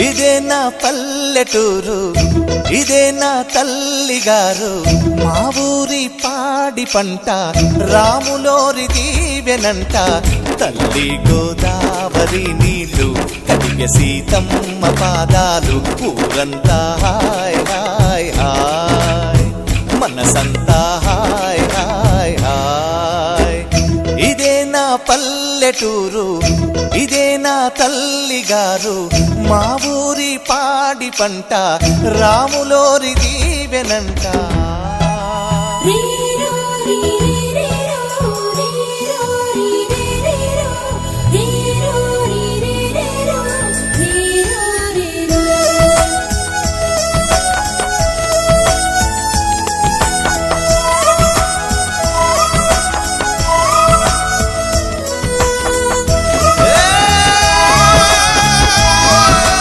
ఇదే నా పల్లెటూరు, ఇదే నా తల్లిగారు, మా ఊరి పాడి పంట రాములోరి దీవెనంట. తల్లి గోదావరి నీళ్ళు కడిగె సీతమ్మ పాదాలు, ఊరంతా హాయ్ హాయ్ హాయ్, మనసంతా హాయ్ హాయ్ హాయ్. ఇదే నా పల్లెటూరు, ఇదే నా తల్లిగారు, మా ఊరి పాడి పంట రాములోరి దీవెనంట.